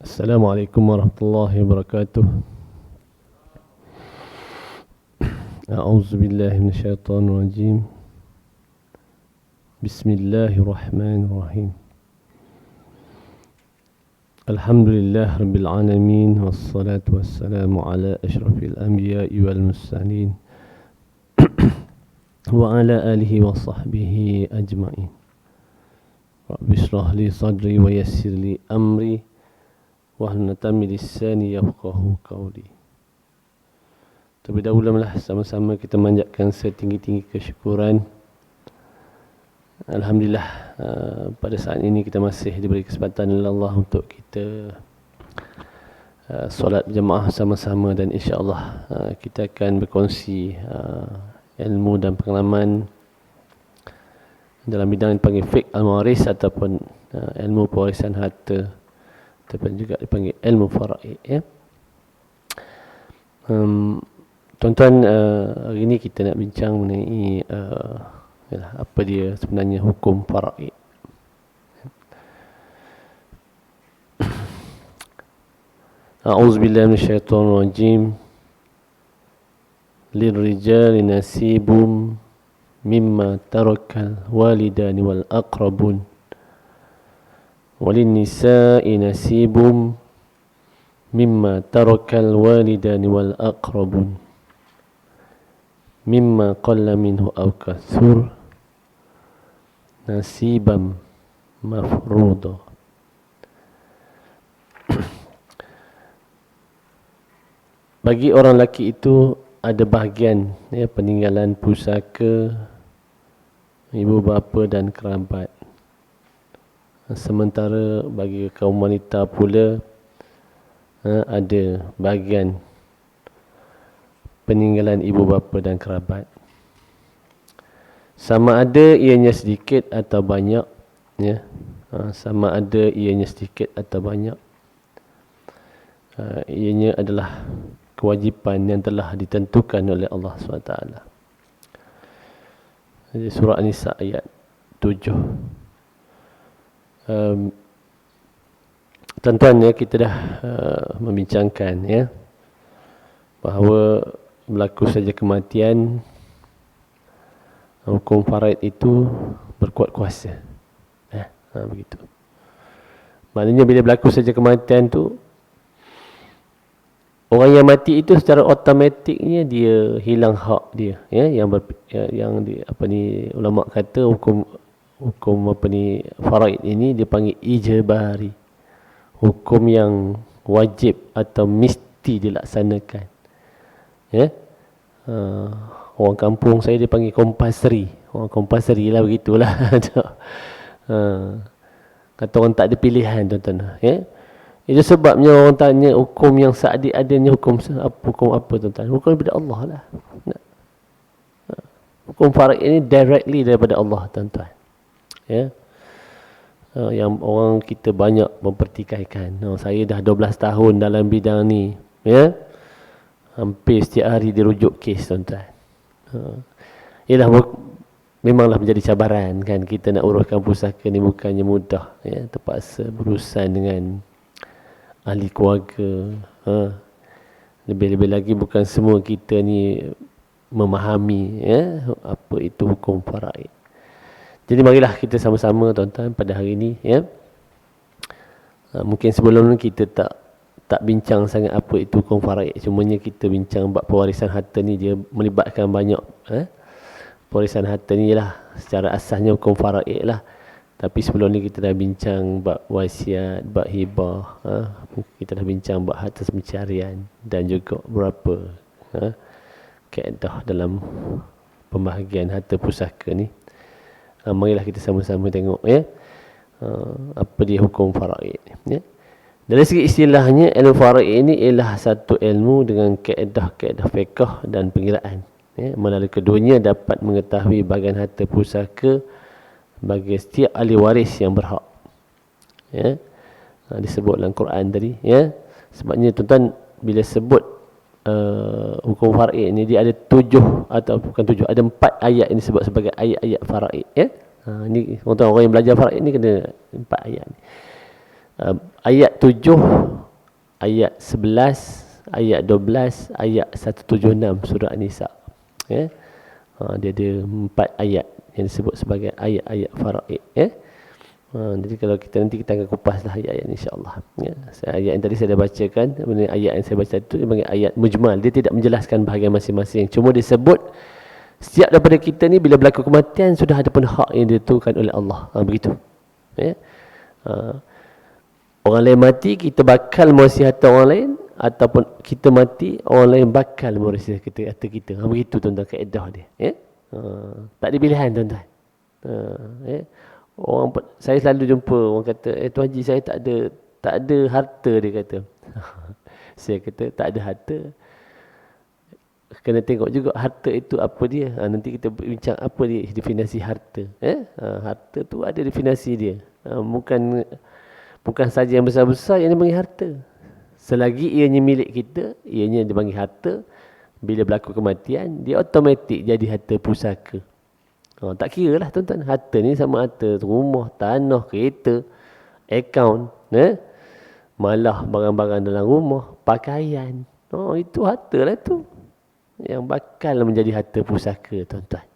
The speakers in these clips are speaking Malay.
Assalamualaikum warahmatullahi wabarakatuh. A'udzu billahi minasyaitonir rajim. Bismillahirrahmanirrahim. Alhamdulillah rabbil alamin wassalatu wassalamu ala asyrafil anbiya'i wal mursalin wa ala alihi wa sahbihi ajma'in. Rabbi shrah li sadri wa yassir li amri wahlul 'uqdatam min lisani yafqahu qawli. Terlebih dahululah sama-sama kita manjatkan setinggi-tinggi kesyukuran. Alhamdulillah, pada saat ini kita masih diberi kesempatan oleh Allah untuk kita solat jemaah sama-sama, dan insya-Allah kita akan berkongsi ilmu dan pengalaman dalam bidang yang dipanggil fiqh al-mawaris ataupun ilmu pewarisan harta, ataupun juga dipanggil ilmu faraid, ya. Tuan-tuan, hari ini kita nak bincang mengenai apa dia sebenarnya hukum faraid. A'udzubillahi minasyaitonir rajim. Lirrijali nasibum mimma tarakal walidani wal aqrabun walin nisa'i nasibum mimma tarakal walidani wal aqrabun mimma qalla minhu aw kathur nasibam mafruḍa. Bagi orang lelaki itu ada bahagian, ya, peninggalan pusaka ibu bapa dan kerabat. Sementara bagi kaum wanita pula ada bahagian peninggalan ibu bapa dan kerabat. Sama ada ianya sedikit atau banyak, ya. Sama ada ianya sedikit atau banyak. Ianya adalah kewajipan yang telah ditentukan oleh Allah SWT. Jadi surah An-Nisa ayat 7. Tuan-tuan, ya, kita dah membincangkan, ya, bahawa berlaku saja kematian, hukum faraid itu berkuat kuasa. Begitu. Maknanya bila berlaku saja kematian tu, orang yang mati itu secara automatiknya dia hilang hak dia, ya. Yang ulama kata hukum faraid ini dia panggil ijbari, hukum yang wajib atau mesti dilaksanakan, ya. Orang kampung saya dia panggil compulsory. Orang compulsory lah, begitulah. Kata orang tak ada pilihan, tuan-tuan, ya. Itu sebabnya orang tanya hukum yang seadil-adilnya hukum apa, tuan-tuan? Hukum daripada Allah lah. Hukum faraid ini directly daripada Allah, tuan-tuan, ya. Yang orang kita banyak mempertikaikan. Saya dah 12 tahun dalam bidang ni, ya. Hampir setiap hari dirujuk kes, tuan-tuan. Memanglah menjadi cabaran, kan. Kita nak uruskan pusaka ni bukannya mudah, ya. Terpaksa berurusan dengan ahli keluarga. Lebih-lebih lagi bukan semua kita ni memahami, ya, apa itu hukum faraid. Jadi marilah kita sama-sama, tuan-tuan, pada hari ini, ya. Mungkin sebelum ni kita tak bincang sangat apa itu hukum faraid. Cumanya kita bincang bab pewarisan harta ni, dia melibatkan banyak, pewarisan harta ni lah secara asasnya hukum faraid lah. Tapi sebelum ni kita dah bincang bab wasiat, bab hibah, kita dah bincang bab harta pencarian, dan juga berapa kaedah dalam pembahagian harta pusaka ni. Marilah kita sama-sama tengok, ya, apa dia hukum faraid, ya. Dari segi istilahnya, ilmu faraid ini ialah satu ilmu dengan kaedah-kaedah fiqh dan pengiraan, ya. Melalui keduanya dapat mengetahui bahagian harta pusaka bagi setiap ahli waris yang berhak, ya. Disebut dalam Quran tadi, ya. Sebabnya, tuan-tuan, bila sebut hukum faraid ni, dia ada 7 atau bukan 7, ada 4 ayat yang disebut sebagai ayat-ayat faraid, ya. Ni tuan-tuan, orang yang belajar faraid ni kena 4 ayat ni. ayat 7, ayat 11, ayat 12, ayat 176 surah An-Nisa. Ya. Dia ada 4 ayat yang disebut sebagai ayat-ayat faraid. Ya. Jadi kalau kita nanti kita akan kupaslah ayat-ayat insya-Allah. Ya. Ayat yang tadi saya dah bacakan, ayat yang saya baca itu sebagai ayat mujmal. Dia tidak menjelaskan bahagian masing-masing. Cuma disebut setiap daripada kita ni bila berlaku kematian sudah ada pun hak yang ditentukan oleh Allah. Begitu. Ya. Orang lain mati, kita bakal merahsiakan orang lain, ataupun kita mati, orang lain bakal merahsiakan kita. Begitu tuan-tuan kaedah dia. Ya? Tak ada pilihan tuan-tuan. Ya? Saya selalu jumpa orang kata, Tuan Haji saya tak ada harta, dia kata. Saya kata tak ada harta. Kena tengok juga harta itu apa dia. Nanti kita bincang apa dia definisi harta. Harta tu ada definisi dia. Bukan saja yang besar-besar yang dipanggil harta. Selagi ianya milik kita, ianya dipanggil harta. Bila berlaku kematian, dia automatik jadi harta pusaka. Tak kira lah tuan-tuan. Harta ni sama harta rumah, tanah, kereta, akaun. Malah barang-barang dalam rumah, pakaian. Itu harta lah tu. Yang bakal menjadi harta pusaka tuan-tuan.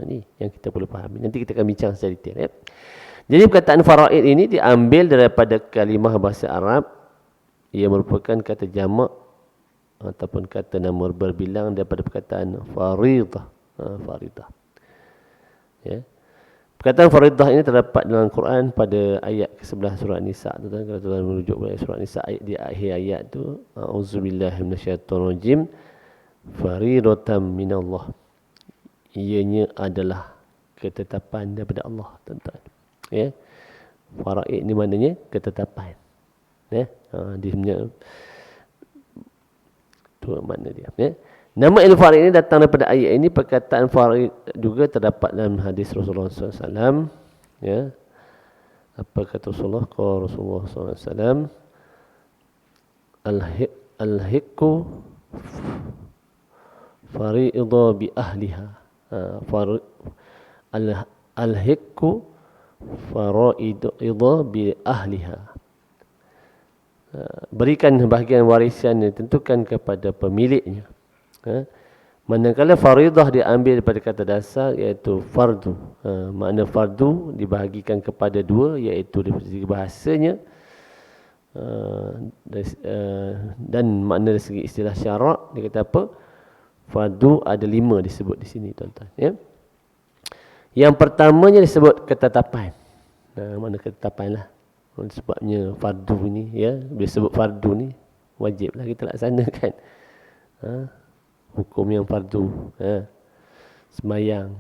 Ini yang kita perlu fahami. Nanti kita akan bincang secara detail. Jadi perkataan faraid ini diambil daripada kalimah bahasa Arab. Ia merupakan kata jamak ataupun kata nama berbilang daripada perkataan faridah. Faridah. Ya. Perkataan faridah ini terdapat dalam Quran pada ayat ke-11 surah An-Nisa. Tuan-tuan, kalau tuan merujuk pada surah An-Nisa, di akhir ayat tu, auzubillahi minasyaitonirrajim, faridatan minallah. Ianya adalah ketetapan daripada Allah, tuan-tuan. Ya. Faraid ni maknanya ketetapan. Ya. Dia punya tu makna dia. Ya. Nama al-farid ini datang daripada ayat ini. Perkataan farid juga terdapat dalam hadis Rasulullah SAW. Ya. Apa kata Rasulullah? Qala Rasulullah SAW, al-hikku fariidha bi ahliha. Al-hikku faraidha bi ahliha. Berikan bahagian warisan yang ditentukan kepada pemiliknya. Manakala faridah diambil daripada kata dasar iaitu fardu. Makna fardu dibahagikan kepada dua, iaitu dari segi bahasanya dan makna dari segi istilah syarak. Dia kata apa? Fardu ada 5 disebut di sini tuan-tuan. Ya? Yang pertamanya disebut ketetapan. Mana ketetapan lah. Sebabnya fardu ni, ya, bila sebut fardu ni wajiblah kita laksanakan. Hukum yang fardu, sembahyang,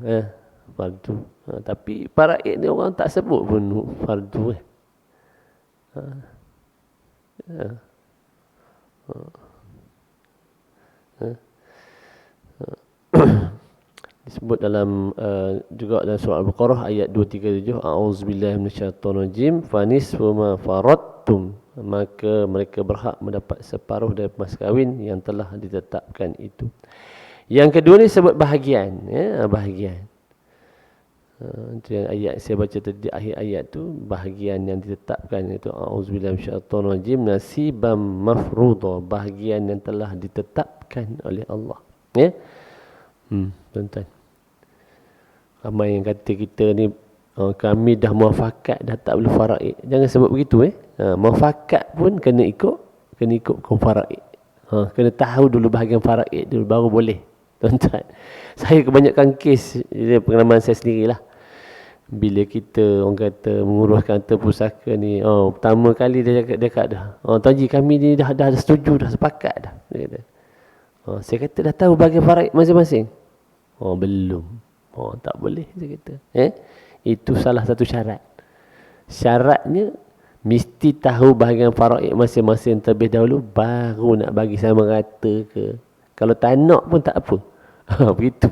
fardu. Tapi faraid ni orang tak sebut pun fardu. Disebut dalam juga dalam surah Al-Baqarah ayat 237, a'udzubillahi minasyaitonirrajim, fanisfu ma faradtum, maka mereka berhak mendapat separuh dari mas kahwin yang telah ditetapkan itu. Yang kedua ni sebut bahagian, ya, bahagian. Itu yang ayat saya baca tadi, akhir ayat tu bahagian yang ditetapkan, itu a'udzubillahi minasyaitonirrajim, nasibam mafruḍa, bahagian yang telah ditetapkan oleh Allah. Ya. Tuan-tuan, ramai yang kata kita ni kami dah muafakat, dah tak boleh faraid. Jangan sebut begitu. Muafakat pun kena ikut hukum faraid. Kena tahu dulu bahagian faraid dulu baru boleh. Tuan-tuan, saya kebanyakan kes, pengalaman saya sendirilah. Bila kita orang kata menguruskan harta pusaka ni, pertama kali dia cakap dah, Tuan Haji kami ni dah setuju, dah sepakat dah. Dia kata. Saya kata dah tahu bahagian faraid masing-masing. Belum. Tak boleh, saya kata. Itu salah satu syarat. Syaratnya mesti tahu bahagian faraid masing-masing terlebih dahulu, baru nak bagi sama rata ke. Kalau tak nak pun tak apa. Begitu.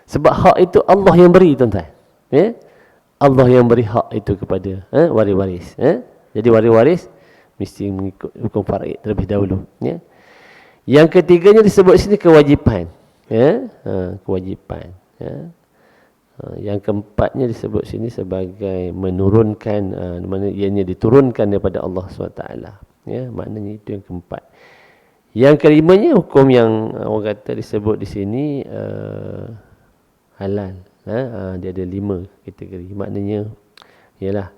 Sebab hak itu Allah yang beri, tuan-tuan. Allah yang beri hak itu kepada waris-waris. Jadi waris-waris mesti mengikut hukum faraid terlebih dahulu. Yang ketiganya disebut sini kewajipan. Kewajipan. Yang keempatnya disebut sini sebagai menurunkan, mana ianya diturunkan daripada Allah SWT. Ya, maknanya itu yang keempat. Yang kelimanya hukum yang orang kata disebut di sini halal. Dia ada 5 kategori. Maknanya ialah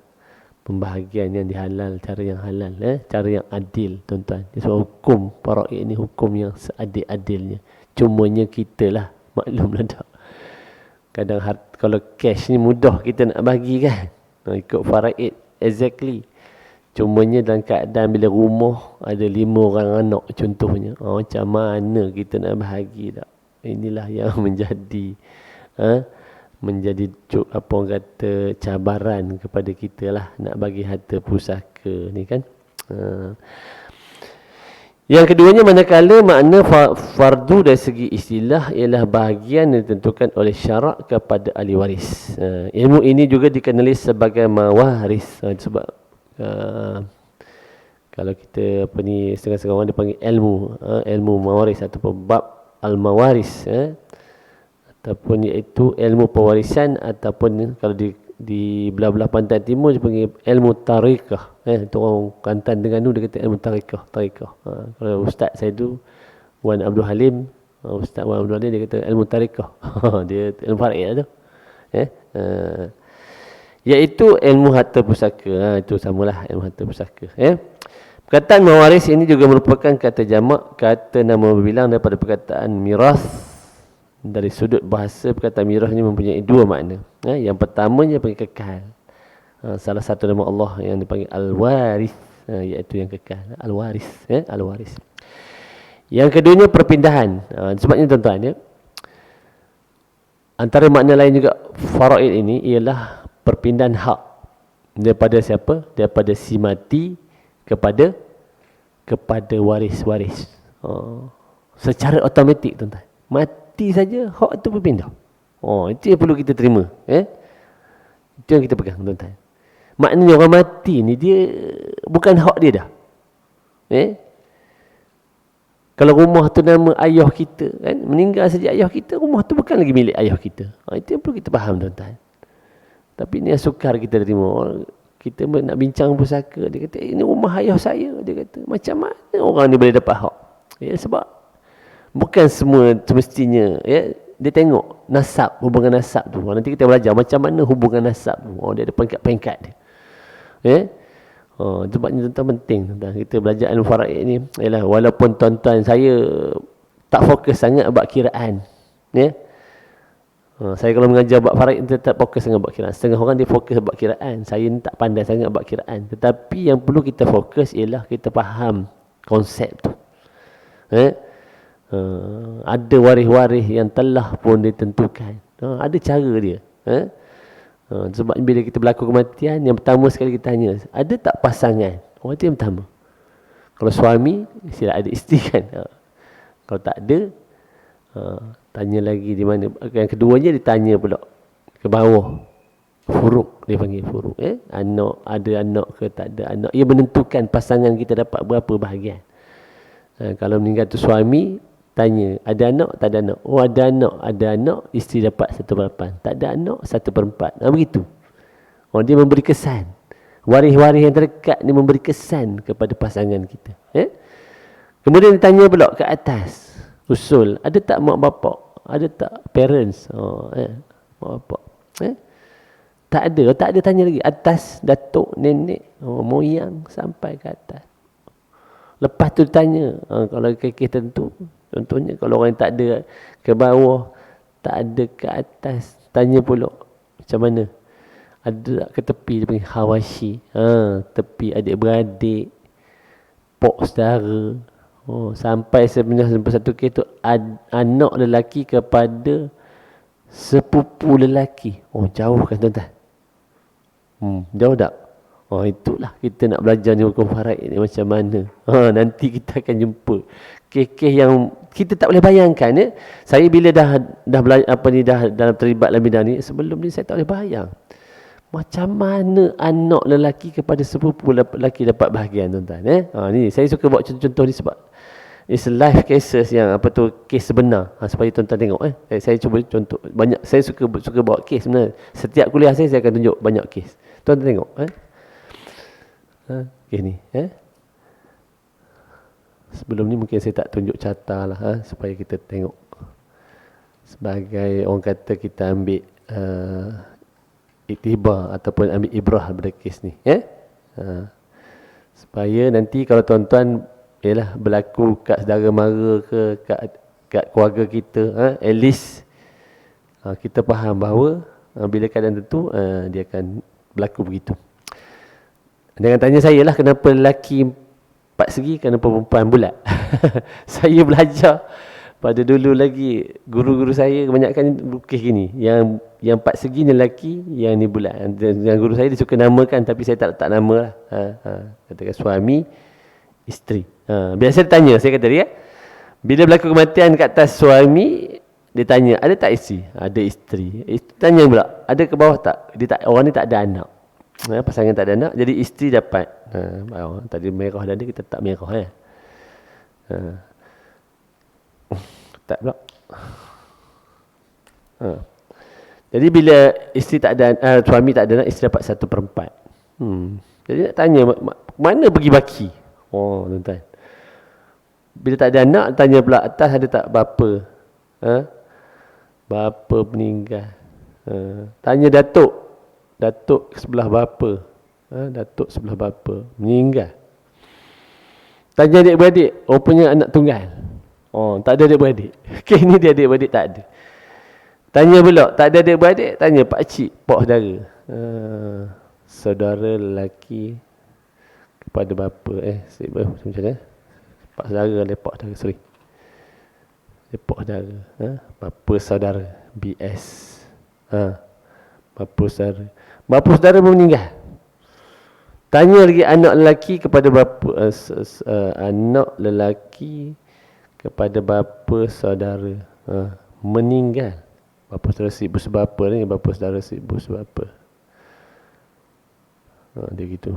pembahagian yang dihalal, cara yang halal, cara yang adil, tuan-tuan. Sebab hukum faraid ini hukum yang seadil-adilnya. Cumanya kita lah, maklumlah tak. Kadang kalau cash ni mudah kita nak bagi kan. Ikut faraid exactly. Cumanya dalam keadaan bila rumah ada 5 orang anak contohnya. Macam mana kita nak bahagi tak? Inilah yang menjadi apa orang kata cabaran kepada kita lah nak bagi harta pusaka ni kan. Yang keduanya, manakala makna fardu dari segi istilah ialah bahagian yang ditentukan oleh syarak kepada ahli waris. Ilmu ini juga dikenali sebagai mawaris. Sebab kalau kita apa ni, setengah-setengah orang dipanggil ilmu mawaris ataupun bab al-mawaris, ataupun iaitu ilmu pewarisan, ataupun kalau di belah-belah pantai timur dipanggil ilmu tarikah. Itu orang Kelantan Terengganu dia kata ilmu tarikah. Kalau ustaz saya tu Wan Abdul Halim, Ustaz Wan Abdul Halim, dia kata ilmu tarikah. Dia ilmu faraid lah tu. Iaitu ilmu harta pusaka. Itu samalah ilmu harta pusaka. Perkataan mawaris ini juga merupakan kata jamak, kata nama berbilang daripada perkataan miras. Dari sudut bahasa, perkataan miras ini mempunyai 2 makna. Yang pertamanya panggil kekal. Salah satu nama Allah yang dipanggil Al-Waris, iaitu yang kekal. Al-Waris. Al-Waris. Yang keduanya perpindahan. Sebabnya tuan-tuan, antara makna lain juga faraid ini ialah perpindahan hak daripada siapa? Daripada si mati kepada waris-waris. Secara automatik tuan-tuan. Mati saja hak itu berpindah. Itu yang perlu kita terima. Itu yang kita pegang tuan-tuan. Maknanya orang mati ni dia bukan hak dia dah. Kalau rumah tu nama ayah kita kan, meninggal saja ayah kita, rumah tu bukan lagi milik ayah kita. Itu yang perlu kita faham tuan-tuan. Tapi ni yang sukar kita terima. Kita nak bincang pusaka, dia kata ini rumah ayah saya. Dia kata macam mana orang ni boleh dapat hak? Sebab bukan semua semestinya dia tengok nasab, hubungan nasab tu. Nanti kita belajar macam mana hubungan nasab tu. Dia ada peringkat-peringkat dia. Sebabnya tuan-tuan penting tuan-tuan, kita belajar ilmu faraid ni. Walaupun tuan-tuan saya tak fokus sangat bab kiraan. Saya kalau mengajar bab faraid tetap fokus sangat bab kiraan. Setengah orang dia fokus bab kiraan. Saya ni tak pandai sangat bab kiraan. Tetapi yang perlu kita fokus ialah kita faham konsep tu. Ada waris-waris yang telah pun ditentukan. Ada cara dia. Sebab bila kita berlaku kematian, yang pertama sekali kita tanya, ada tak pasangan? Itu yang pertama. Kalau suami, sila ada isteri kan. Kalau tak ada, tanya lagi di mana. Yang keduanya ditanya pula ke bawah. Furuk, dia panggil furuk. Anak, ada anak ke tak ada anak. Ia menentukan pasangan kita dapat berapa bahagian. Kalau meninggal tu suami, tanya, ada anak, tak ada anak? Ada anak, isteri dapat 1/8. Tak ada anak, 1/4. Begitu. Dia memberi kesan. Waris-waris yang terdekat ni memberi kesan kepada pasangan kita. Kemudian ditanya pula ke atas. Usul, ada tak mak bapak? Ada tak parents? Mak bapak. Tak ada tanya lagi. Atas, datuk, nenek, moyang sampai ke atas. Lepas tu tanya, kalau kes tentu, contohnya kalau orang yang tak ada ke bawah, tak ada ke atas, tanya pula macam mana? Ada tak ke tepi, dia panggil hawashi. Tepi adik-beradik, pok saudara. Sampai sebenarnya satu kes tu anak lelaki kepada sepupu lelaki. Jauh kan tuan-tuan? Jauh tak? Itulah kita nak belajar ni hukum faraid ni macam mana. Nanti kita akan jumpa kes-kes yang kita tak boleh bayangkan. Saya bila dah dalam terlibat dalam bidang ni, sebelum ni saya tak boleh bayang macam mana anak lelaki kepada sepupu lelaki dapat bahagian tuan-tuan. Ni saya suka buat contoh-contoh ni sebab It's live cases yang apa tu, kes sebenar. Supaya tuan-tuan tengok saya cuba contoh banyak, saya suka bawa kes sebenarnya. Setiap kuliah saya akan tunjuk banyak kes. Tuan-tuan tengok kes ni sebelum ni mungkin saya tak tunjuk carta lah supaya kita tengok. Sebagai orang kata kita ambil iktibar ataupun ambil ibrah daripada kes ni supaya nanti kalau tuan-tuan berlaku kat saudara mara ke kat keluarga kita, at least kita faham bahawa bila keadaan tentu dia akan berlaku begitu. Jangan tanya saya lah kenapa lelaki 4 segi, kenapa perempuan bulat. Saya belajar pada dulu lagi, guru-guru saya kebanyakan lukis gini, yang 4 segi ni lelaki, yang ni bulat. Yang guru saya dia suka namakan, tapi saya tak letak nama lah. Katakan suami, isteri. Biasa dia tanya, saya kata dia, bila berlaku kematian kat atas suami, dia tanya, ada tak isteri? Ada isteri. Tanya pula, ada ke bawah tak? Orang ni tak ada anak. Pasangan tak ada anak, jadi isteri dapat. Tadi merah dan dia, kita tak merah tak pula. Jadi bila isteri tak ada, suami tak ada anak, isteri dapat 1/4. Jadi nak tanya, mana pergi baki? Tuan-tuan, bila tak ada anak, tanya pula atas ada tak bapa? Bapa meninggal. Tanya datuk sebelah bapa. Datuk sebelah bapa meninggal. Tanya adik-beradik, punya anak tunggal. Tak ada adik-beradik. Kes ni dia adik-beradik tak ada. Tanya pula, tak ada adik-beradik, tanya pakcik, pak saudara. Saudara lelaki kepada bapa. Macam mana? Pak saudara, lepak saudara, sorry. Lepak saudara. Bapa saudara, BS. Bapa saudara. Bapa saudara pun meninggal. Tanya lagi anak lelaki kepada bapa, anak lelaki kepada bapa saudara meninggal. Bapa saudara ibu sebapa ni, bapa saudara ibu sebapa. Dia gitu.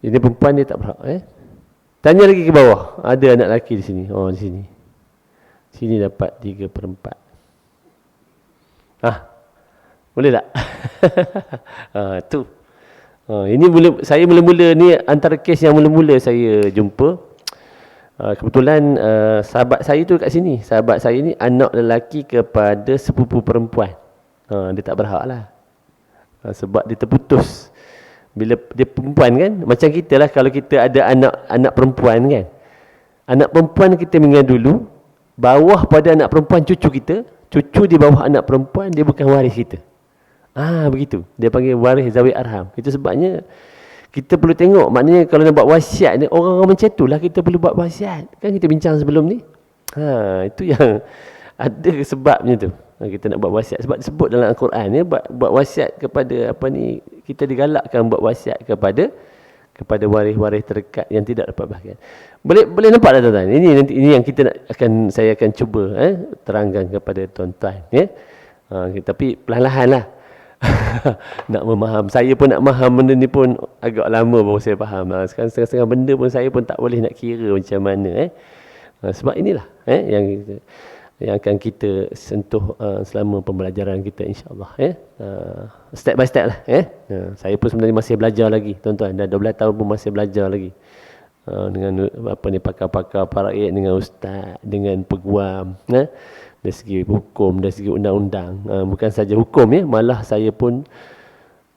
Ini perempuan dia tak berhak. Tanya lagi ke bawah, ada anak lelaki di sini. Di sini. Sini dapat 3/4. Boleh tak? Tu. Ini saya mula-mula ni antara kes yang mula-mula saya jumpa. Kebetulan sahabat saya tu kat sini. Sahabat saya ni anak lelaki kepada sepupu perempuan. Dia tak berhak lah. Sebab dia terputus. Bila dia perempuan kan, macam kita lah kalau kita ada anak perempuan kan. Anak perempuan kita meninggal dulu, bawah pada anak perempuan cucu kita, cucu di bawah anak perempuan, dia bukan waris kita. Begitu. Dia panggil waris zawi arham. Itu sebabnya kita perlu tengok, maknanya kalau nak buat wasiat ni, orang-orang macam itulah kita perlu buat wasiat. Kan kita bincang sebelum ni. Itu yang ada sebabnya tu. Kita nak buat wasiat sebab disebut dalam Al-Quran ni, buat wasiat kepada kita digalakkan buat wasiat kepada waris-waris terdekat yang tidak dapat bahagian. Boleh nampak tak tuan-tuan? Ini yang saya akan cuba terangkan kepada tuan-tuan tapi perlahan-lahan lah. Nak memaham. Saya pun nak faham benda ni pun agak lama baru saya faham. Sekarang setengah-setengah benda pun saya pun tak boleh nak kira macam mana. Sebab inilah yang akan kita sentuh selama pembelajaran kita, insya-Allah. Step by step lah. Saya pun sebenarnya masih belajar lagi, tuan-tuan. Dah 12 tahun pun masih belajar lagi. Dengan pakar-pakar faraid, dengan ustaz, dengan peguam, dari segi hukum, dari segi undang-undang. Bukan saja hukum malah saya pun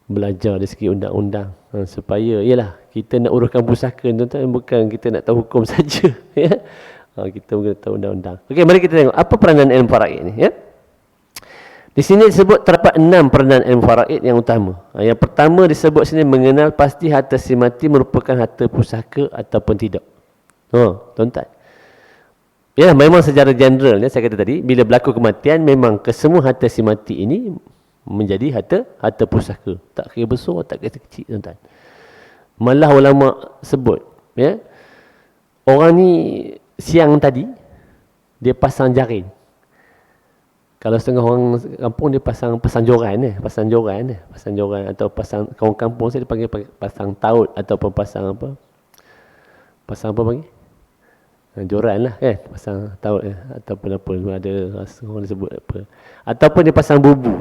belajar dari segi undang-undang supaya kita nak uruskan pusaka, tuan-tuan, bukan kita nak tahu hukum saja. Kita kena tahu undang-undang. Okey, mari kita tengok apa peranan ilmu faraid ni. Di sini disebut terdapat 6 peranan ilmu faraid yang utama. Yang pertama disebut sini mengenal pasti harta si mati merupakan harta pusaka ataupun tidak. Tuan-tuan. Memang secara general saya kata tadi, bila berlaku kematian memang kesemua harta si mati ini menjadi harta pusaka. Tak kira besar, tak kira kecil, tuan-tuan. Malah ulama sebut, orang ni siang tadi dia pasang jaring. Kalau setengah orang kampung dia pasang joran atau pasang, kaum kampung saya dia panggil pasang taut ataupun pasang apa? Pasang apa panggil? Joran lah kan, pasang taut ataupun apa, ada orang sebut apa, ataupun dia pasang bubu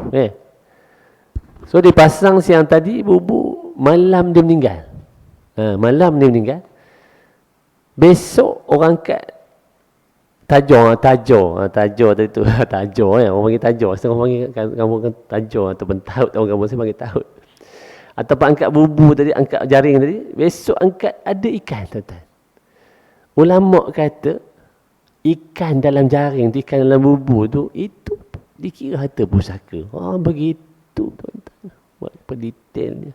so dia pasang siang tadi bubu, malam dia meninggal. Malam dia meninggal, besok orang kat tajor tadi tu tajor orang panggil tajor, orang panggil kamu kan tajor ataupun taut, orang kamu saya panggil taut, ataupun angkat bubu tadi, angkat jaring tadi, besok angkat ada ikan, tuan-tuan. Ulama kata ikan dalam jaring tu, ikan dalam bubu tu, itu dikira harta pusaka. Begitu tuan-tuan. Berapa detailnya.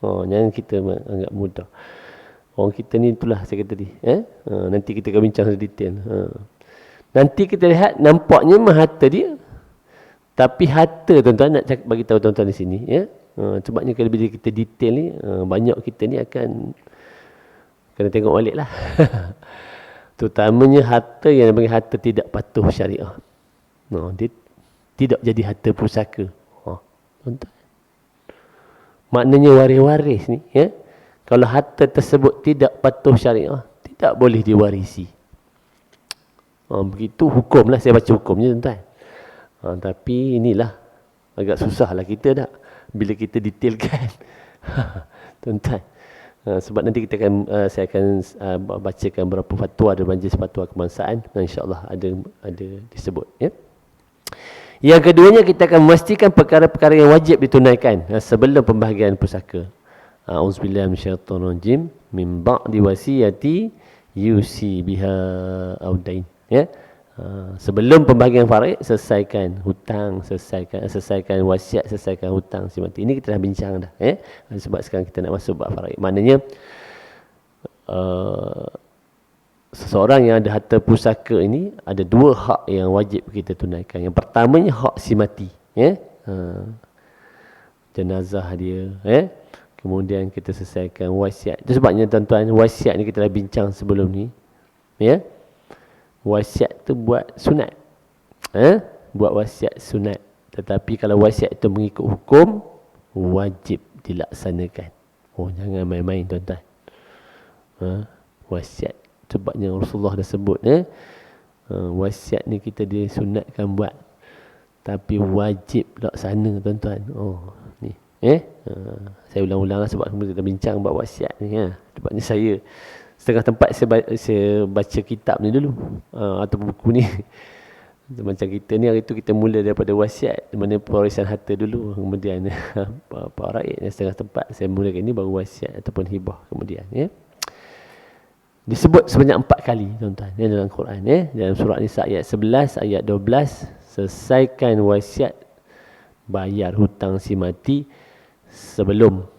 Jangan kita anggap mudah. Orang kita ni itulah saya kata tadi. Nanti kita akan bincang sedetail. Nanti kita lihat, nampaknya memang harta dia. Tapi harta tuan-tuan, nak bagi tahu tuan-tuan di sini. Sebabnya kalau bila kita detail ni, banyak kita ni akan kena tengok balik lah. Terutamanya harta yang dipanggil harta tidak patuh syariah. Dia tidak jadi harta pusaka. Tuan-tuan. Maknanya waris-waris ni, kalau harta tersebut tidak patuh syariah, tidak boleh diwarisi. Begitu hukum lah, saya baca hukumnya tuan-tuan. Tapi inilah, agak susah lah kita dah, bila kita detailkan. Tuan-tuan. Sebab nanti kita akan saya akan bacakan beberapa fatwa dari Majlis Fatwa Kebangsaan, insya-Allah ada disebut Yang keduanya, kita akan memastikan perkara-perkara yang wajib ditunaikan sebelum pembahagian pusaka. Auzubillahi minasyaitonir rajim, min ba'di wasiyati yusi biha audain. Sebelum pembahagian faraid, selesaikan hutang, selesaikan wasiat, selesaikan hutang si mati. Ini kita dah bincang dah. Sebab sekarang kita nak masuk bab faraid. Maknanya seseorang yang ada harta pusaka ini, ada dua hak yang wajib kita tunaikan. Yang pertamanya hak si mati. Jenazah dia. Kemudian kita selesaikan wasiat. Itu sebabnya tuan-tuan, wasiat ni kita dah bincang sebelum ni. Wasiat tu buat sunat. Buat wasiat sunat. Tetapi kalau wasiat itu mengikut hukum, wajib dilaksanakan. Jangan main-main tuan-tuan. Wasiat. Sebabnya Rasulullah dah sebut. Wasiat ni kita disunatkan buat. Tapi wajib laksana tuan-tuan. Ni. Saya ulang-ulang lah sebab kita bincang buat wasiat ni. Sebabnya saya setengah tempat saya baca kitab ni dulu, atau buku ni. Macam kita ni, hari tu kita mula daripada wasiat, mana pewarisan harta dulu, kemudian faraid. Setengah tempat saya mulakan ni, baru wasiat ataupun hibah kemudian. Disebut sebanyak 4 kali tuan-tuan dalam Quran. Dalam surah Nisa ayat 11, ayat 12, selesaikan wasiat, bayar hutang si mati sebelum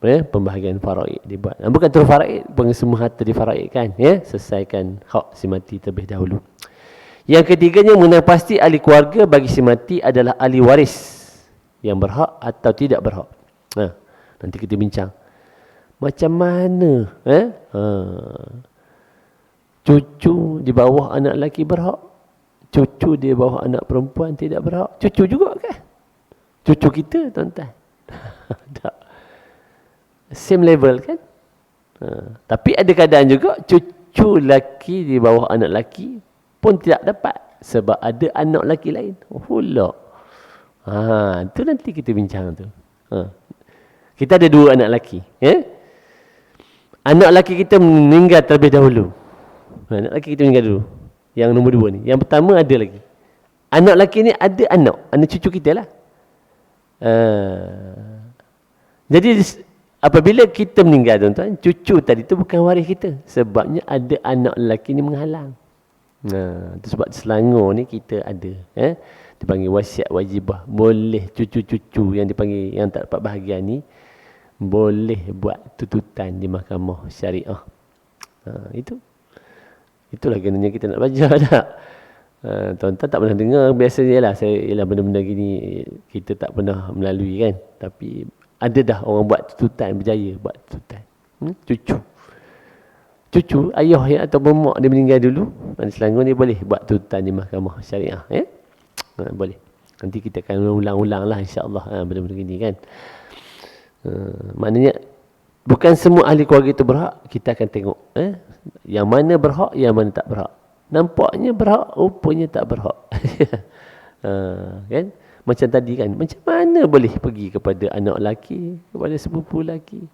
pembahagian faraid dibuat. Bukan terus faraid, semua harta difaraidkan. Selesaikan hak si mati terlebih dahulu. Yang ketiganya, mengenai pasti ahli keluarga bagi si mati adalah ahli waris yang berhak atau tidak berhak. Nanti kita bincang. Macam mana cucu di bawah anak lelaki berhak, cucu di bawah anak perempuan tidak berhak. Cucu juga kan? Cucu kita tuan-tuan. Tak. Same level kan? Tapi ada keadaan juga cucu lelaki di bawah anak lelaki pun tidak dapat sebab ada anak lelaki lain. Tu nanti kita bincang tu. Kita ada 2 anak lelaki. Anak lelaki kita meninggal terlebih dahulu. Anak lelaki kita meninggal dulu. Yang nombor 2 ni. Yang pertama ada lagi. Anak lelaki ni ada anak cucu kita lah. Jadi apabila kita meninggal tuan-tuan, cucu tadi tu bukan waris kita. Sebabnya ada anak lelaki ni menghalang. Itu sebab di Selangor ni kita ada. Dipanggil wasiat wajibah. Boleh cucu-cucu yang dipanggil, yang tak dapat bahagian ni, boleh buat tuntutan di mahkamah syariah. Itulah gunanya kita nak belajar tak? Tuan-tuan tak pernah dengar, biasanya lah ialah benda-benda gini kita tak pernah melalui kan. Tapi ada dah orang buat tuntutan, berjaya buat tuntutan. Cucu ayah ya, atau mak dia meninggal dulu, di Selangor ni boleh buat tuntutan di mahkamah syariah. Boleh. Nanti kita akan ulang-ulang lah insya-Allah benda-benda gini kan. Maknanya bukan semua ahli keluarga itu berhak, kita akan tengok Yang mana berhak, yang mana tak berhak. Nampaknya berhak, rupanya tak berhak. Kan? Macam tadi kan, macam mana boleh pergi kepada anak lelaki, kepada sepupu lelaki?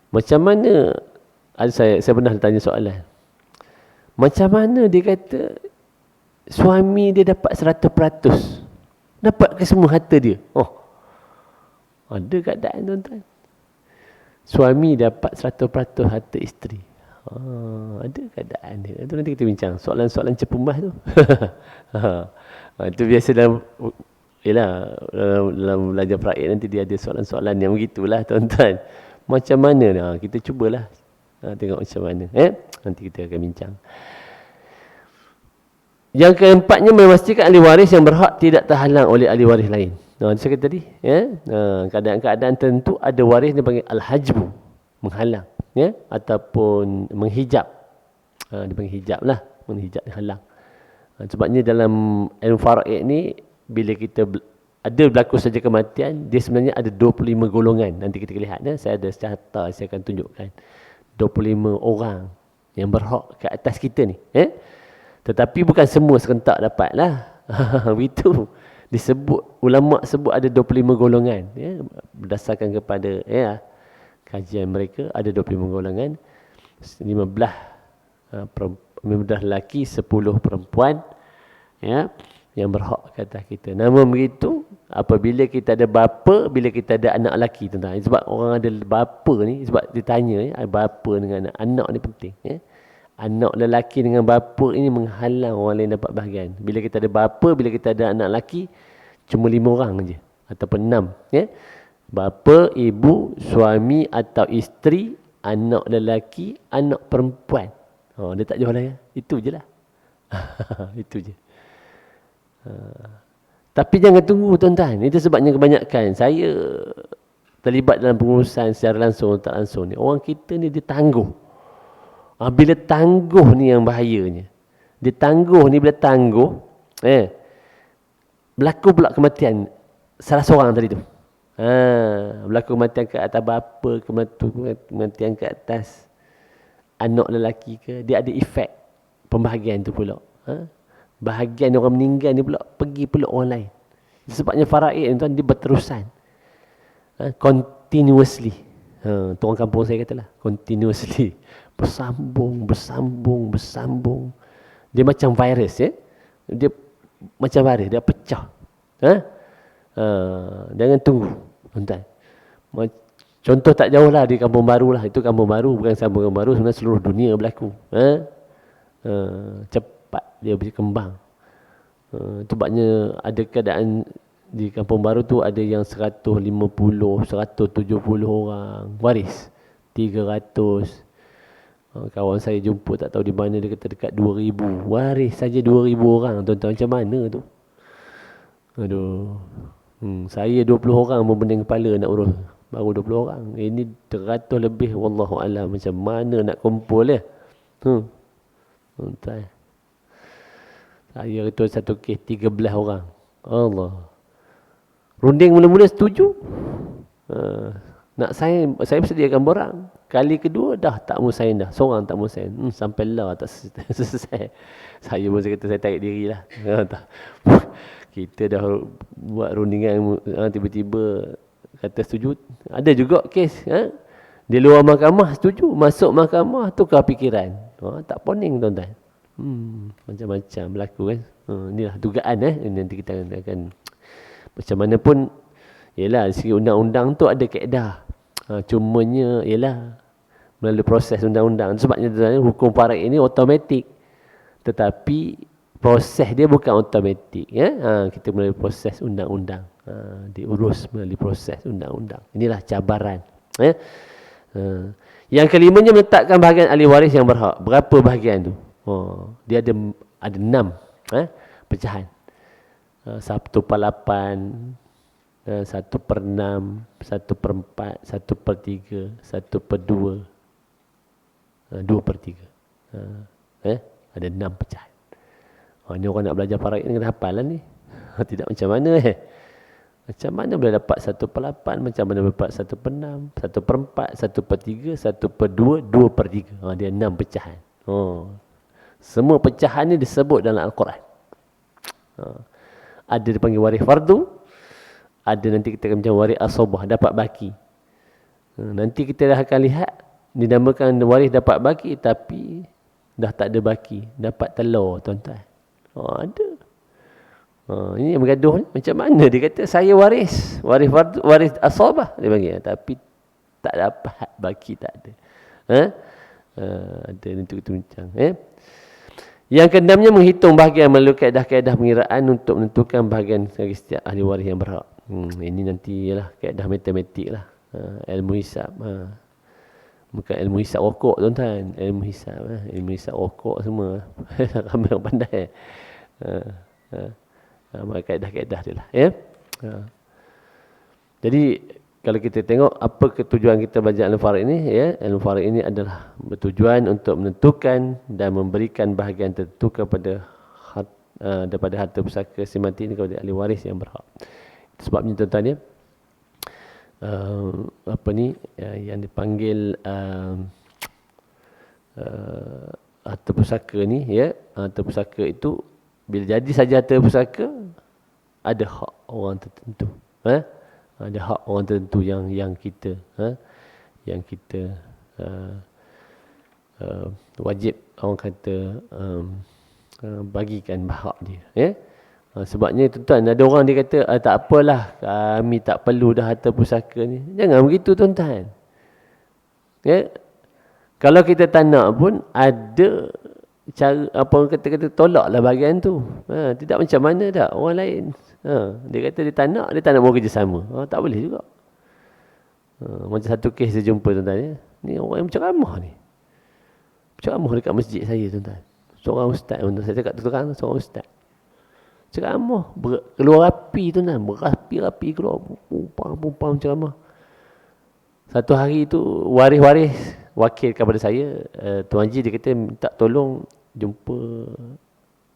Macam mana, saya pernah tanya soalan. Macam mana dia kata suami dia dapat 100%? Dapat ke semua harta dia? Ada keadaan tuan-tuan. Suami dapat 100% harta isteri. Ada keadaan dia. Itu nanti kita bincang. Soalan-soalan cepumah tu. Itu biasa dalam belajar faraid nanti dia ada soalan-soalan yang begitulah tuan-tuan. Macam mana? Kita cubalah. Tengok macam mana. Nanti kita akan bincang. Yang keempatnya, memastikan ahli waris yang berhak tidak terhalang oleh ahli waris lain. Saya kata tadi, keadaan-keadaan tentu ada waris dia panggil al-hajbu, menghalang, ataupun menghijab. Dia panggil hijab lah, menghijab, halang. Sebabnya dalam ilmu faraid ni, bila kita ada berlaku saja kematian, dia sebenarnya ada 25 golongan. Nanti kita lihat, saya ada carta, saya akan tunjukkan 25 orang yang berhak ke atas kita ni. Tetapi bukan semua serentak dapat lah. Itu disebut, ulama' sebut ada 25 golongan. Berdasarkan kepada kajian mereka, ada 25 golongan. 15 lelaki, 10 perempuan, yang berhak ke atas kita. Namun begitu, apabila kita ada bapa, bila kita ada anak lelaki, tuan-tuan. Sebab orang ada bapa ni, sebab ditanya, bapa dengan anak ni penting. Anak lelaki dengan bapa ini menghalang orang lain dapat bahagian. Bila kita ada bapa, bila kita ada anak lelaki, cuma 5 orang je. Ataupun 6. Bapa, ibu, suami atau isteri, anak lelaki, anak perempuan. Dia tak jauh lah. Itu je lah. Itu je. Tapi jangan tunggu tuan-tuan. Itu sebabnya kebanyakan saya terlibat dalam pengurusan secara langsung atau tak langsung ni. Orang kita ni dia tangguh. Bila tangguh ni yang bahayanya. Dia tangguh ni, bila tangguh, berlaku pula kematian salah seorang tadi tu. Berlaku kematian ke atas bapa, kematian ke atas anak lelaki ke, dia ada efek pembahagian tu pula. Bahagian orang meninggal ni pula pergi pula orang lain. Sebabnya faraid tuan, dia berterusan. Continuously. Tu orang kampung saya katalah, continuously. Bersambung. Dia macam virus, Dia macam virus, dia pecah. Jangan tunggu, tuan-tuan. Contoh tak jauh lah di Kampung Baru lah. Itu Kampung Baru, bukan Kampung Baru, sebenarnya seluruh dunia berlaku. Cepat dia berkembang. Sebabnya ada keadaan di Kampung Baru tu ada yang 150, 170 orang waris. 300. Kawan saya jumpa tak tahu di mana, dia kata dekat 2000. Waris saja 2000 orang. Tuan-tuan, macam mana tu? Aduh. Saya 20 orang pun pening kepala nak urus. Baru 20 orang. Ini 100 lebih. Wallahualam. Macam mana nak kumpul ya? Tuan-tuan. Saya itu satu kes 13 orang. Allah. Runding mula-mula setuju. Nak saya sediakan borang. Kali kedua dah tak mau sign dah. Seorang tak mau sign. Sampai lah tak selesai. Saya pun kata saya tarik diri lah. Kita dah buat rundingan, tiba-tiba kata setuju. Ada juga kes. Di luar mahkamah setuju. Masuk mahkamah tukar fikiran. Tak poning tuan-tuan. Macam-macam berlaku kan. Inilah dugaan nanti kita akan macam mana pun. Yelah, dari segi undang-undang tu ada kaedah. Cumanya ialah melalui proses undang-undang. Sebabnya hukum faraid ini automatik. Tetapi proses dia bukan automatik. Kita melalui proses undang-undang. Diurus melalui proses undang-undang. Inilah cabaran. Yang kelimanya, meletakkan bahagian ahli waris yang berhak. Berapa bahagian tu? Dia ada 6 pecahan. 1/8, 1/6, 1/4, 1/3, 1/2, 2/3. Ada 6 pecahan. Ni orang nak belajar faraid ni kena hafal lah ni. Tidak macam mana Macam mana boleh dapat 1/8, macam mana boleh dapat 1/6, 1/4, 1/3, 1/2, 2/3. Dia 6 pecahan. Semua pecahan ni disebut dalam Al-Quran. Ada dipanggil waris fardu, ada nanti kita akan macam waris asabah, dapat baki. Nanti kita dah akan lihat, dinamakan waris dapat baki, tapi dah tak ada baki, dapat telur, tuan-tuan. Ada. Ini yang bergaduh ni. Macam mana dia kata saya waris fardu, waris asabah dia panggil, tapi tak dapat baki, tak ada. Ada nanti kita bincang. Yang keenamnya menghitung bahagian melalui kaedah-kaedah pengiraan untuk menentukan bahagian bagi setiap ahli waris yang berhak. Ini nanti ialah kaedah matematik lah. Ilmu hisab. Bukan ilmu hisab rokok, tuan-tuan. Ilmu hisab rokok semua. Ramai orang pandai. Kaedah-kaedah dia lah. Jadi kalau kita tengok apa ketujuan kita belajar ilmu farid ini, ilmu farid ini adalah bertujuan untuk menentukan dan memberikan bahagian tertentu kepada daripada harta pusaka si mati ini kepada ahli waris yang berhak. Itu sebabnya tuan-tuan yang dipanggil harta pusaka ni, harta pusaka itu bila jadi saja harta pusaka, ada hak orang tertentu. Ada hak orang tertentu yang kita wajib orang kata bagikan hak dia. Sebabnya tuan-tuan, ada orang dia kata tak apalah, kami tak perlu dah harta pusaka ni. Jangan begitu tuan-tuan. Kalau kita tak nak pun ada cara, apa orang kata tolaklah bahagian tu. Tidak macam mana tak orang lain. Dia kata dia tak nak buat kerjasama. Tak boleh juga. Macam satu kes saya jumpa tuan-tuan. Ni orang yang berceramah ni. Berceramah dekat masjid saya tuan-tuan. Seorang ustaz, saya cakap terang, seorang ustaz. Ceramah, keluar api tuan-tuan. Berapi-rapi keluar. Pumpang ceramah. Satu hari tu waris-waris wakil kepada saya, Tuan Haji, dia kata minta tolong jumpa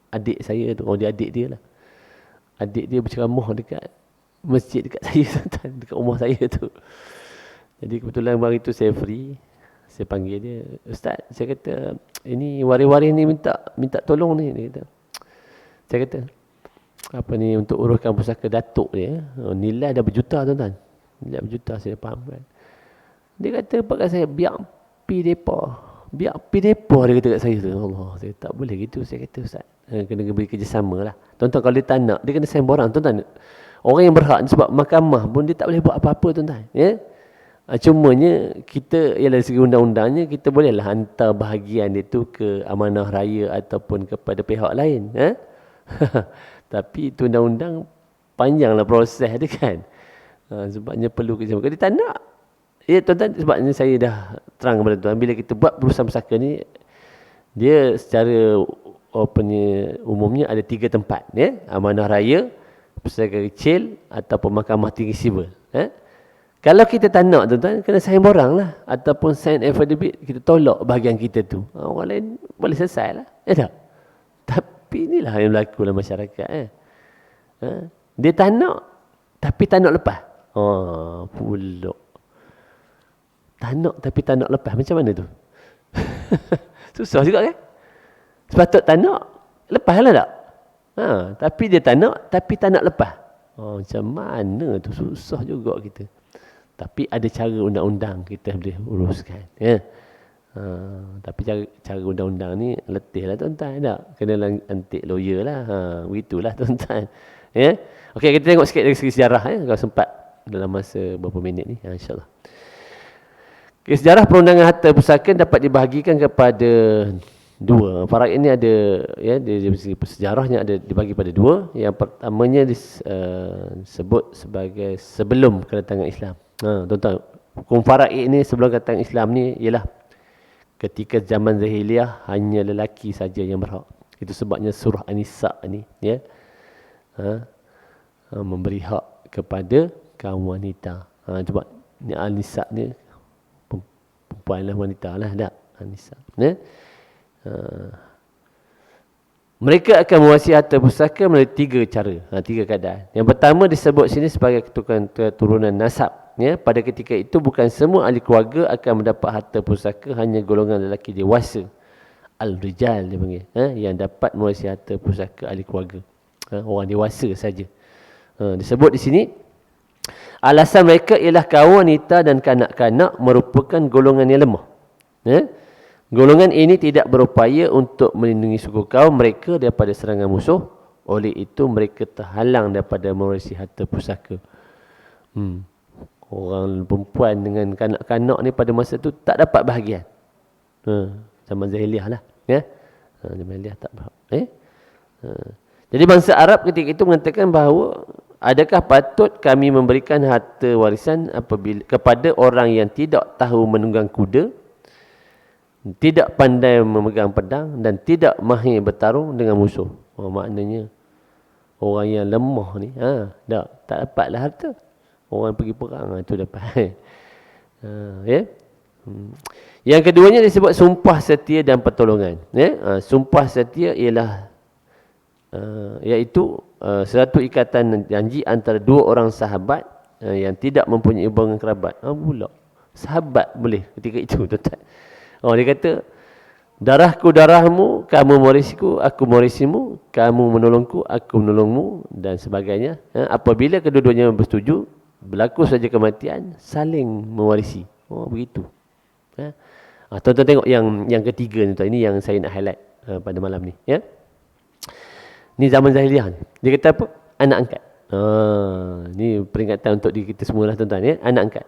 adik saya tu. Dia adik dia lah. Adik dia berceramah dekat masjid dekat saya tuan-tuan, dekat rumah saya tu. Jadi kebetulan hari tu saya free. Saya panggil dia, Ustaz, saya kata ini waris-waris ni minta tolong ni. Dia kata, saya kata apa ni untuk uruskan pusaka datuk dia. Nilai dah berjuta tuan-tuan. Nilai berjuta, saya faham kan. Dia kata pakai saya biar pi depa. Biar pi depa, dia kata kat saya tu. Allah, saya tak boleh gitu. Saya kata Ustaz, kena beri kerjasama lah. Tuan-tuan kalau dia tak nak, dia kena sign borang tuan-tuan. Orang yang berhak sebab mahkamah pun dia tak boleh buat apa-apa tuan-tuan. Cumanya kita, ialah segi undang-undangnya, kita bolehlah hantar bahagian itu ke amanah raya ataupun kepada pihak lain. Tapi itu undang-undang panjanglah proses dia kan. Sebabnya perlu kerjasama. Kalau dia tak nak, tuan-tuan, sebabnya saya dah terang kepada tuan, bila kita buat perusahaan pusaka ni, dia secara umumnya ada 3 tempat. Amanah raya, pusaka kecil ataupun mahkamah tinggi sivil. Kalau kita tak nak tuan-tuan, kena sign borang lah. Ataupun sign affidavit, kita tolak bahagian kita tu. Orang lain boleh selesai lah. Tak? Tapi inilah yang berlaku dalam masyarakat. Dia tak nak, tapi tak nak lepas. Pula. Tak nak tapi tak nak lepas. Macam mana tu? Susah juga kan? Sepatut tak nak, lepaslah tak? Tapi dia tak nak, tapi tak nak lepas. Macam mana tu? Susah juga kita. Tapi ada cara undang-undang kita boleh uruskan. Tapi cara undang-undang ni letih lah tuan-tuan. Tak? Kena antik lawyer lah. Begitulah tuan-tuan. Okey, kita tengok sikit dari segi sejarah. Kalau sempat dalam masa beberapa minit ni. InsyaAllah. Okay, sejarah perundangan harta pusaka dapat dibahagikan kepada 2. Farak ini ada, dari segi sejarahnya ada dibagi pada 2. Yang pertamanya disebut sebagai sebelum kedatangan Islam. Tuan-tuan, hukum farak ini sebelum kedatangan Islam ni ialah ketika zaman Jahiliyah hanya lelaki saja yang berhak. Itu sebabnya surah An-Nisa ni memberi hak kepada kaum wanita. Cuba ni An-Nisa ni perempuan lah, wanita lah, tak? An-Nisa. Mereka akan mewarisi harta pusaka melalui 3 cara, 3 keadaan. Yang pertama disebut sini sebagai keturunan nasab. Ya, pada ketika itu bukan semua ahli keluarga akan mendapat harta pusaka, hanya golongan lelaki dewasa, al-rijal dia panggil, yang dapat mewarisi harta pusaka ahli keluarga. Orang dewasa saja. Disebut di sini, alasan mereka ialah kaum wanita dan kanak-kanak merupakan golongan yang lemah. Golongan ini tidak berupaya untuk melindungi suku kaum mereka daripada serangan musuh. Oleh itu mereka terhalang daripada mewarisi harta pusaka. Orang perempuan dengan kanak-kanak ni pada masa tu tak dapat bahagian. Zaman Zahiliyah lah. Zaman Zahiliyah tak berhak. Jadi bangsa Arab ketika itu mengatakan bahawa adakah patut kami memberikan harta warisan apabila kepada orang yang tidak tahu menunggang kuda, tidak pandai memegang pedang dan tidak mahir bertarung dengan musuh. Maknanya orang yang lemah ni tak dapatlah harta. Orang pergi perang itu dapat. Yang keduanya disebut sumpah setia dan pertolongan. Sumpah setia ialah iaitu satu ikatan janji antara 2 orang sahabat yang tidak mempunyai hubungan kerabat. Pula sahabat boleh ketika itu, tuan-tuan. Dia kata, darahku darahmu, kamu mewarisiku, aku mewarisimu, kamu menolongku, aku menolongmu, dan sebagainya. Apabila kedua-duanya bersetuju, berlaku saja kematian, saling mewarisi. Begitu. Tuan-tuan tengok yang ketiga ni, tuan. Ini yang saya nak highlight pada malam ni. Ni zaman Zahiliyah ni. Dia kata apa? Anak angkat. Ni peringatan untuk diri kita semua lah, tuan-tuan. Anak angkat.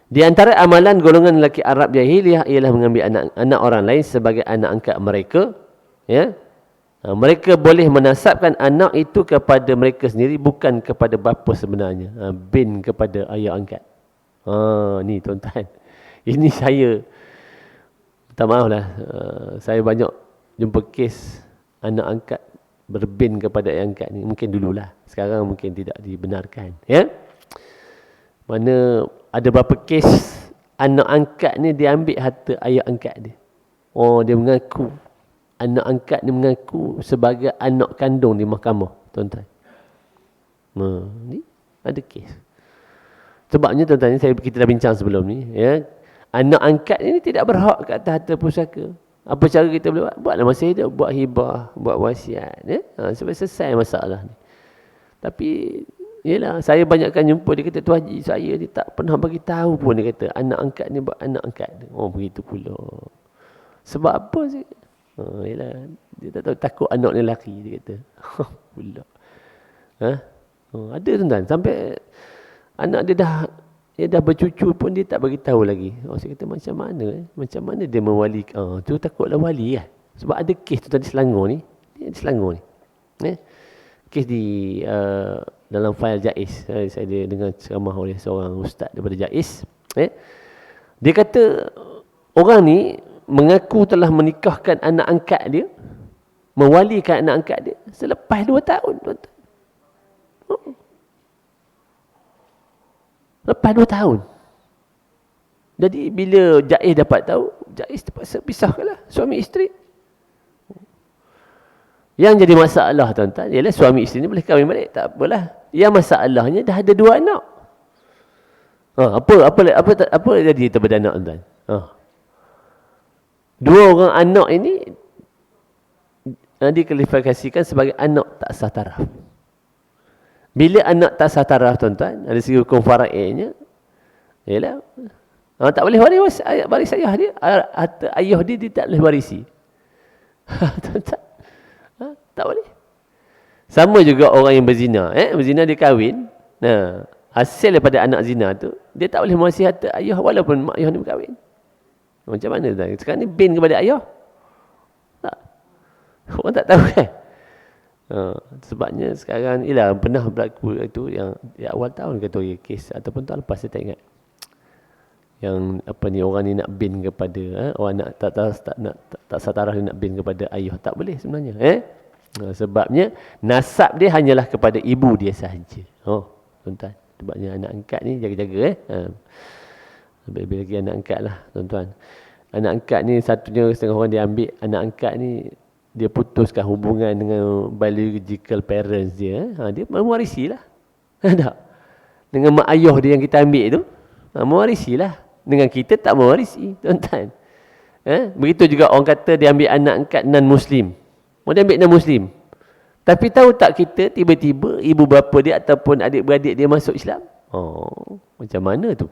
Di antara amalan golongan lelaki Arab Jahiliyah ialah mengambil anak orang lain sebagai anak angkat mereka. Mereka boleh menasabkan anak itu kepada mereka sendiri, bukan kepada bapa sebenarnya. Bin kepada ayah angkat. Ni tuan-tuan. Ini saya, minta maaf lah, saya banyak jumpa kes anak angkat berbin kepada ayah angkat ni. Mungkin dululah. Sekarang mungkin tidak dibenarkan. Mana ada beberapa kes anak angkat ni dia ambil harta ayah angkat dia. Dia mengaku, anak angkat ni mengaku sebagai anak kandung di mahkamah, tuan-tuan. Ni ada kes. Sebabnya tuan-tuan, kita dah bincang sebelum ni, anak angkat ni tidak berhak ke atas harta pusaka. Apa cara kita boleh buat? Buatlah masa hidup, buat hibah, buat wasiat, sampai selesai masalah ni. Tapi yelah, saya banyakkan jumpa, dia kata, "Tu Haji, saya dia tak pernah bagi tahu pun," dia kata, anak angkat ni buat anak angkat. Begitu pula. Sebab apa sih? Yelah, dia tak tahu, takut anak ni lelaki, dia kata. Pula. Ada tuan-tuan, sampai anak dia dah bercucu pun dia tak bagi tahu lagi. Saya kata, macam mana dia mewali? Tu takutlah wali kan. Sebab ada kes tu tadi Selangor ni. Di Selangor ni. Kes di dalam fail JAIS. Saya dengar ceramah oleh seorang ustaz daripada JAIS. Dia kata orang ni mengaku telah menikahkan anak angkat dia, mewalikan anak angkat dia selepas 2 tahun, tuan-tuan. Lepas 2 tahun. Jadi bila JAIS dapat tahu, JAIS terpaksa pisahkanlah suami isteri. Yang jadi masalah, tuan-tuan, ialah suami isteri ni boleh kahwin balik, tak apalah. Yang masalahnya dah ada 2 anak. Apa jadi daripada anak, tuan-tuan? 2 orang anak ini dikualifikasikan sebagai anak tak sah taraf. Bila anak tak sah taraf, tuan-tuan, ada segi hukum fara'inya, ialah tak boleh waris ayah dia. Ayah dia tak boleh warisi. Tuan-tuan, tak boleh. Sama juga orang yang berzina. Berzina dia kahwin. Hasil daripada anak zina tu, dia tak boleh mewarisi harta ayah walaupun mak ayah ni berkahwin. Macam mana, tuan? Sekarang ni bin kepada ayah. Tak. Orang tak tahu kan? Sebabnya sekarang pernah berlaku itu yang awal tahun kata kes, ataupun tahun lepas saya tak ingat. Yang orang ni nak bin kepada orang nak tak satarah dia nak bin kepada ayah, tak boleh sebenarnya. Sebabnya nasab dia hanyalah kepada ibu dia sahaja. Tuan-tuan, sebabnya anak angkat ni jaga-jaga lebih lagi anak angkat lah, tuan-tuan. Anak angkat ni satunya setengah orang dia ambil anak angkat ni dia putuskan hubungan dengan biological parents dia, dia mewarisi lah. Tak? Dengan mak ayah dia yang kita ambil tu, mewarisi lah. Dengan kita tak mewarisi, tuan-tuan. Begitu juga orang kata dia ambil anak angkat non-Muslim. Dia ambil non-Muslim. Tapi tahu tak kita tiba-tiba ibu bapa dia ataupun adik-beradik dia masuk Islam? Macam mana tu?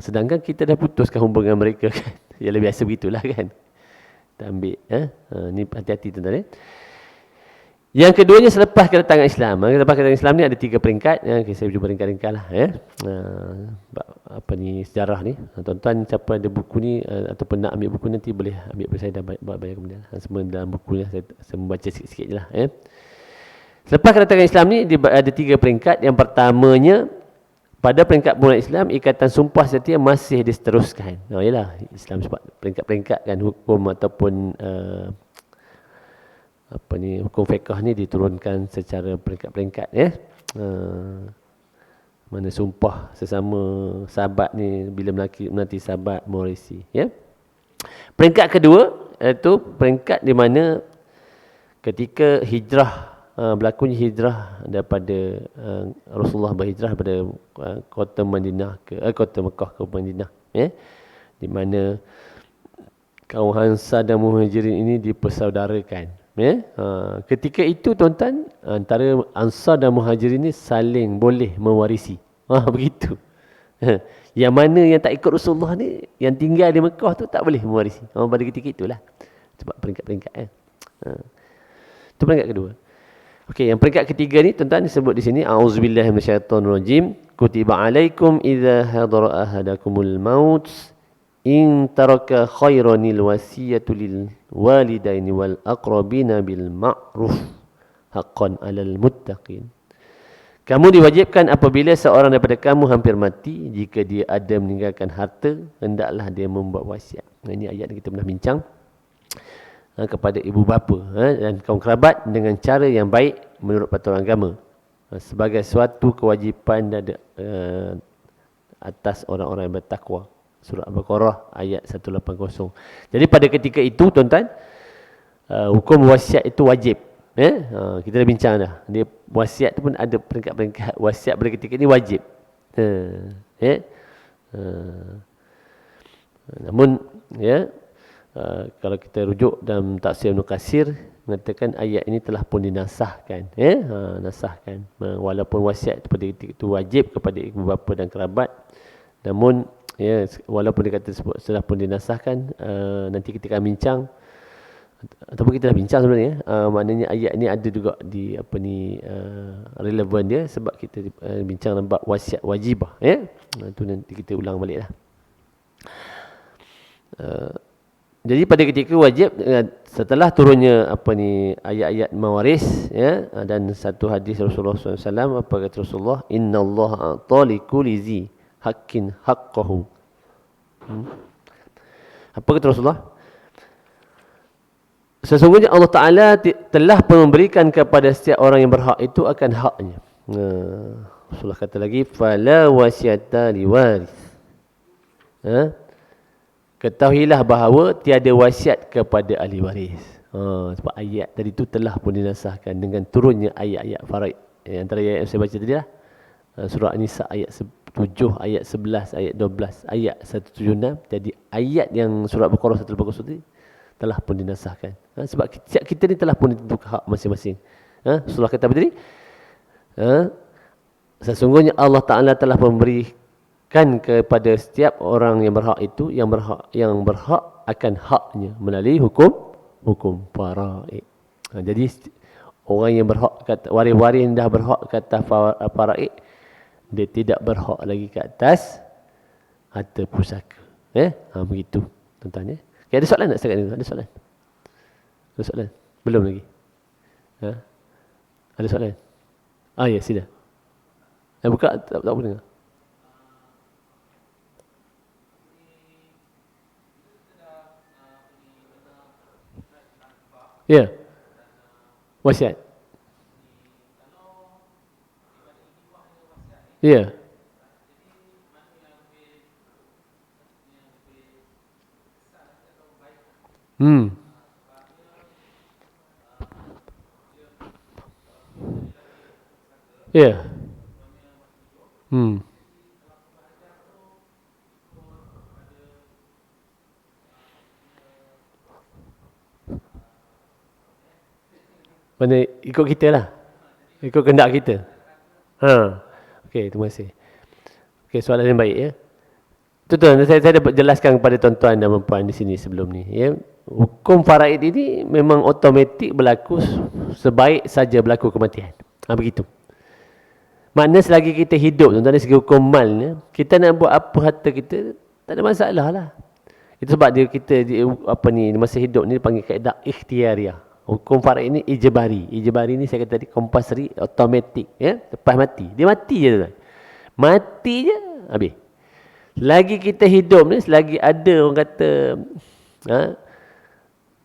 Sedangkan kita dah putuskan hubungan mereka kan. Yalah biasa begitulah kan. Kita ambil. Ni hati-hati tuan-tuan. Yang keduanya selepas kedatangan Islam. Selepas kedatangan Islam ni ada 3 peringkat. Saya jumpa ringkas-ringkas lah. Apa ni sejarah ni. Tuan-tuan siapa ada buku ni ataupun nak ambil buku nanti boleh ambil pada saya dan bayar kemudian. Semua dalam buku ni saya membaca sikit-sikit je lah. Selepas kedatangan Islam ni ada 3 peringkat. Yang pertamanya, pada peringkat bulan Islam, ikatan sumpah setia masih diteruskan. Yalah, Islam sebab peringkat-peringkat kan hukum ataupun hukum fiqh ni diturunkan secara peringkat-peringkat mana sumpah sesama sahabat ni bila menanti sahabat mewarisi Peringkat kedua iaitu peringkat di mana ketika hijrah berlakunya hijrah daripada Rasulullah berhijrah daripada kota Madinah ke kota Mekah ke Madinah di mana kaum Ansar dan Muhajirin ini dipersaudarakan. Ketika itu tuan-tuan, antara Ansar dan Muhajirin ini saling boleh mewarisi. Begitu. Yang mana yang tak ikut Rasulullah ni, yang tinggal di Mekah tu tak boleh mewarisi. Pada ketika itulah. Sebab peringkat-peringkat Itu peringkat kedua. Okey, yang peringkat ketiga ni tuan-tuan disebut di sini auzubillahi minasyaitonirrajim. Kutiba alaikum idza hadara ahadakumul maut in taraka khairanil wasiyatu lil walidaini wal aqrabina bil ma'ruf haqqan 'alal muttaqin. Kamu diwajibkan apabila seorang daripada kamu hampir mati, jika dia ada meninggalkan harta, hendaklah dia membuat wasiat. Ini ayat yang kita pernah bincang kepada ibu bapa dan kaum kerabat dengan cara yang baik menurut peraturan agama sebagai suatu kewajipan atas orang-orang yang bertakwa. Surah Al-Baqarah ayat 180. Jadi pada ketika itu tuan-tuan, hukum wasiat itu wajib. Kita dah bincang dah. Dia wasiat tu pun ada peringkat-peringkat. Wasiat pada ketika ini wajib. Namun kalau kita rujuk dalam Tafsir Ibn Katsir mengatakan ayat ini telah pun dinasahkan. Nasahkan. Walaupun wasiat pada ketika itu wajib kepada ibu bapa dan kerabat, namun walaupun dikata sudah pun dinasahkan, nanti kita akan bincang ataupun kita dah bincang sebenarnya, maknanya ayat ni ada juga di relevan dia sebab kita bincang tentang wasiat wajibah itu nanti kita ulang balik lah. Jadi pada ketika wajib setelah turunnya ayat-ayat mawaris dan satu hadis Rasulullah SAW, apa kata Rasulullah, innallaha a'ta likulli zi haqqin haqqahu. Apa kata Rasulullah? Sesungguhnya Allah Ta'ala telah memberikan kepada setiap orang yang berhak itu akan haknya. Rasulullah kata lagi, fala wasiyata liwaris. Ketahuilah bahawa tiada wasiat kepada ahli waris. Sebab ayat tadi itu telah pun dinasahkan dengan turunnya ayat-ayat faraid. Antara ayat yang saya baca tadi lah. Surah An-Nisa ayat 7, ayat 11, ayat 12, ayat 176. Jadi ayat yang surah Al-Baqarah 180 tadi telah pun dinasahkan. Sebab kita ni telah pun ditentukan hak masing-masing. Surah kata apa tadi? Sesungguhnya Allah Ta'ala telah memberikan kepada setiap orang yang berhak itu, yang berhak akan haknya melalui hukum faraid. Jadi orang yang berhak kata waris-waris yang dah berhak kata faraid, dia tidak berhak lagi ke atas harta pusaka. Begitu tuan-tuan. Okay, ada soalan tak setakat ni? Ada soalan? Ada soalan? Belum lagi? Ada soalan? Ya, sila. Buka, tak boleh dengar. Ya. Wasiat. Ya. Ya. Hmm. Mana ikut kita lah. Ikut kehendak kita. Ha. Okey, terima kasih. Okey, soalan yang baik ya. Tuan-tuan, saya dapat jelaskan kepada tuan-tuan dan puan di sini sebelum ni ya. Hukum faraid ini memang automatik berlaku sebaik saja berlaku kematian. Begitu. Makna selagi kita hidup, tuan-tuan, dari segi hukum malnya, kita nak buat apa harta kita, tak ada masalah lah. Itu sebab apa ni, masa hidup ni dipanggil kaedah ikhtiariah. Hukum faraid ini ijbari. Ijbari ni saya kata tadi compulsory, automatic ya. Lepas mati, dia mati je tuan. Mati je habis. Selagi kita hidup ni, selagi ada orang kata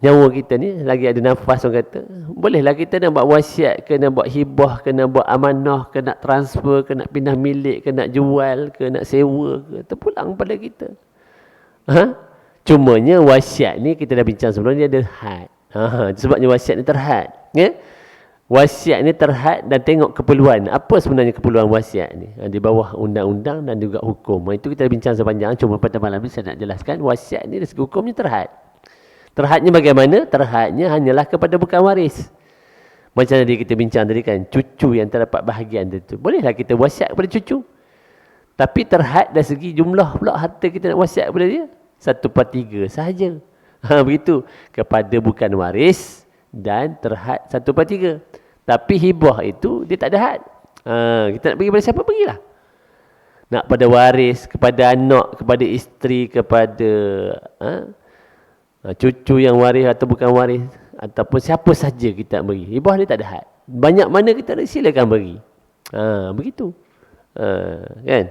nyawa kita ni, lagi ada nafas orang kata, bolehlah kita nak buat wasiat ke, nak buat hibah ke, nak buat amanah ke, nak transfer ke, nak pindah milik ke, nak jual ke, nak sewa ke, terpulang pada kita. Cumanya wasiat ni kita dah bincang sebelum ni ada had. Sebabnya wasiat ni terhad ya? Wasiat ni terhad dan tengok keperluan. Apa sebenarnya keperluan wasiat ni? Di bawah undang-undang dan juga hukum. Itu kita bincang sepanjang. Cuma pada malam ni saya nak jelaskan. Wasiat ni dari segi hukumnya terhad. Terhadnya bagaimana? Terhadnya hanyalah kepada bukan waris. Macam tadi kita bincang tadi kan. Cucu yang terdapat bahagian itu. Bolehlah kita wasiat kepada cucu. Tapi terhad dari segi jumlah pula harta kita nak wasiat kepada dia. 1/3 sahaja. Begitu. Kepada bukan waris dan terhad 1/3. Tapi hibah itu dia tak ada had. Kita nak bagi pada siapa, pergilah. Nak pada waris, kepada anak, kepada isteri, kepada cucu yang waris atau bukan waris, ataupun siapa saja kita nak bagi. Hibah dia tak ada had. Banyak mana kita nak, silakan bagi. Begitu. Kan?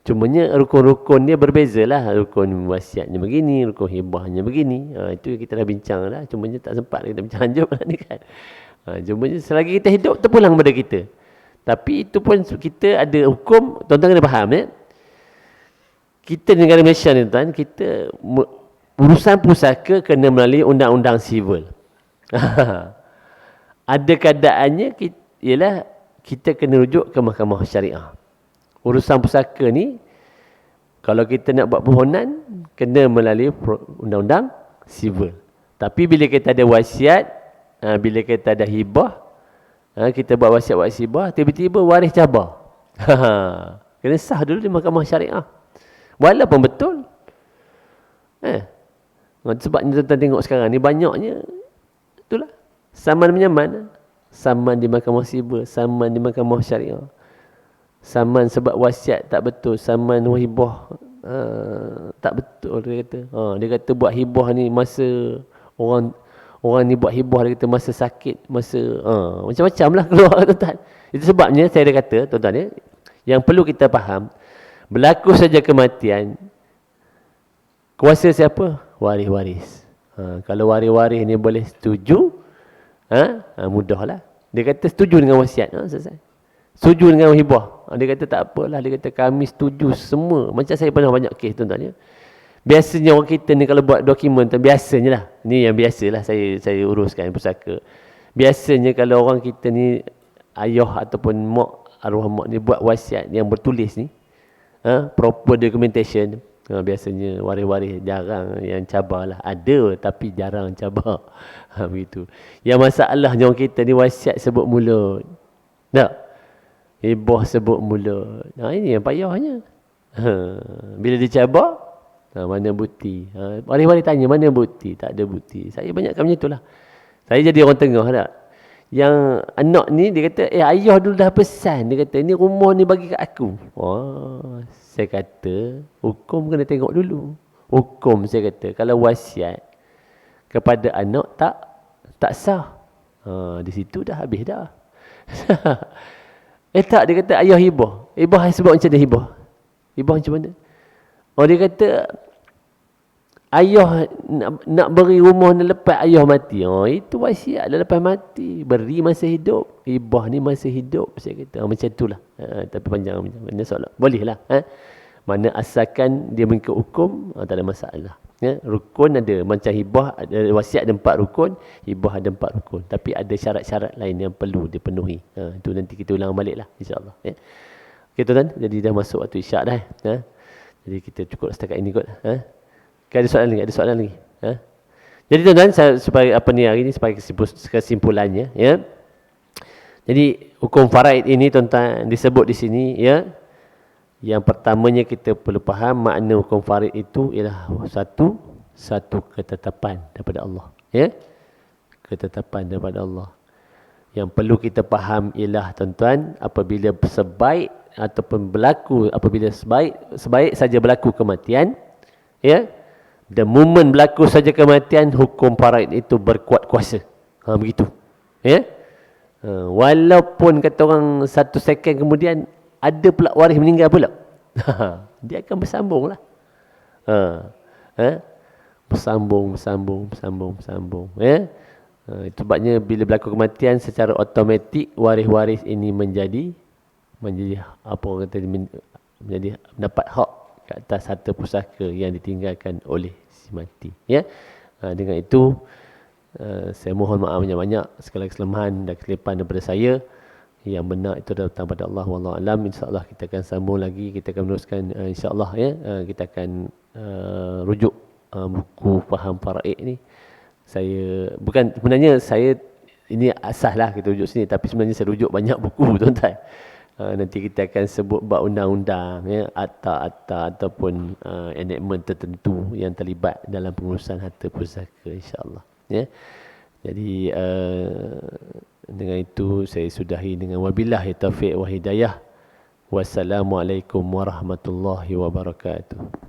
Cumanya rukun-rukun dia berbezalah. Rukun wasiatnya begini, rukun hibahnya begini. Itu kita dah bincang dah. Cumanya tak sempat kita bincang lanjut ni kan. Cumanya selagi kita hidup, terpulang pada kita. Tapi itu pun kita ada hukum, tuan-tuan kena faham ya. Kita di negara Malaysia ni tuan, kita urusan pusaka kena melalui undang-undang sivil. Ada keadaannya ialah kita kena rujuk ke mahkamah syariah. Urusan pusaka ni, kalau kita nak buat permohonan, kena melalui undang-undang sivil. Tapi bila kita ada wasiat, bila kita ada hibah, kita buat wasiat hibah, tiba-tiba waris cabar. Kena sah dulu di mahkamah syariah. Walaupun betul. Sebabnya tuan-tuan tengok sekarang ni banyaknya, itulah, saman menyaman. Saman di mahkamah sivil, saman di mahkamah syariah. Saman sebab wasiat tak betul, saman hibah tak betul dia kata. Dia kata buat hibah ni masa orang ni buat hibah, dia kata masa sakit, masa macam-macam lah keluar tuan-tuan. Itu sebabnya saya dah kata tuan-tuan ya, yang perlu kita faham, berlaku saja kematian, kuasa siapa? Waris-waris. Kalau waris-waris ni boleh setuju, mudahlah. Dia kata setuju dengan wasiat, selesai. Setuju dengan hibah. Dia kata tak apalah. Dia kata kami setuju semua. Macam saya pernah banyak kes tuan-tuan ya. Biasanya orang kita ni kalau buat dokumen tu, biasanya lah. Ni yang biasalah saya uruskan pusaka. Biasanya kalau orang kita ni, ayah ataupun mak, arwah mak ni buat wasiat yang bertulis ni, proper documentation, biasanya waris-waris jarang yang cabar lah. Ada tapi jarang cabar. Begitu. Yang masalahnya orang kita ni wasiat sebut mulut. Tak? Hibah sebut mulut. Ini yang payahnya. Bila dicabar, mana bukti? Waris-waris tanya, mana bukti? Tak ada bukti. Saya banyakkan macam itulah. Saya jadi orang tengah tak? Yang anak ni, dia kata, ayah dulu dah pesan. Dia kata, ini rumah ni bagi kat aku. Saya kata, hukum kena tengok dulu. Hukum saya kata, kalau wasiat kepada anak tak sah. Di situ dah habis dah. Tak, dia kata ayah hibah. Hibah sebab macam mana hibah? Hibah macam mana? Dia kata ayah nak beri rumah ni lepas ayah mati. Itu wasiat dah lepas mati. Beri masa hidup. Hibah ni masa hidup. Saya kata macam itulah. Tapi panjang macam mana soalan. Boleh lah. Mana asalkan dia mengikut hukum, tak ada masalah. Ya, rukun ada, macam hibah ada, wasiat ada 4 rukun, hibah ada 4 rukun, tapi ada syarat-syarat lain yang perlu dipenuhi. Itu nanti kita ulang balik lah, insyaAllah. Ya. Okay, tuan-tuan, jadi dah masuk waktu isyak dah. Jadi kita cukup setakat ini kot. Ada soalan lagi? Ada soalan lagi? Jadi tuan-tuan, supaya apa ni hari ni, supaya kesimpulannya, ya. Jadi hukum faraid ini tuan-tuan disebut di sini, ya. Yang pertamanya kita perlu faham makna hukum faraid itu ialah satu ketetapan daripada Allah, ya. Ketetapan daripada Allah. Yang perlu kita faham ialah tuan-tuan, apabila sebaik ataupun berlaku, apabila sebaik saja berlaku kematian, ya. The moment berlaku saja kematian, hukum faraid itu berkuat kuasa. Begitu. Ya. Walaupun kata orang 1 second kemudian ada pula waris meninggal pula. Dia akan bersambung lah. Bersambung. Ya. Itu sebabnya bila berlaku kematian secara automatik waris-waris ini menjadi apa orang kata, menjadi mendapat hak ke atas harta pusaka yang ditinggalkan oleh si mati. Ya. Dengan itu saya mohon maaf banyak-banyak segala kesalahan dan kesilapan daripada saya. Yang benar itu datang pada Allah, wallahu alam. InsyaAllah kita akan sambung lagi, kita akan meneruskan insyaAllah, ya. Kita akan rujuk buku Faham Faraid ni. Saya bukan, sebenarnya saya ini asas lah kita rujuk sini, tapi sebenarnya saya rujuk banyak buku, tuan-tuan. Nanti kita akan sebut bab undang-undang, ya, akta ataupun enactment tertentu yang terlibat dalam pengurusan harta pusaka, insyaAllah, ya. Jadi dengan itu saya sudahi dengan wabillahi taufiq wa hidayah. Wassalamualaikum warahmatullahi wabarakatuh.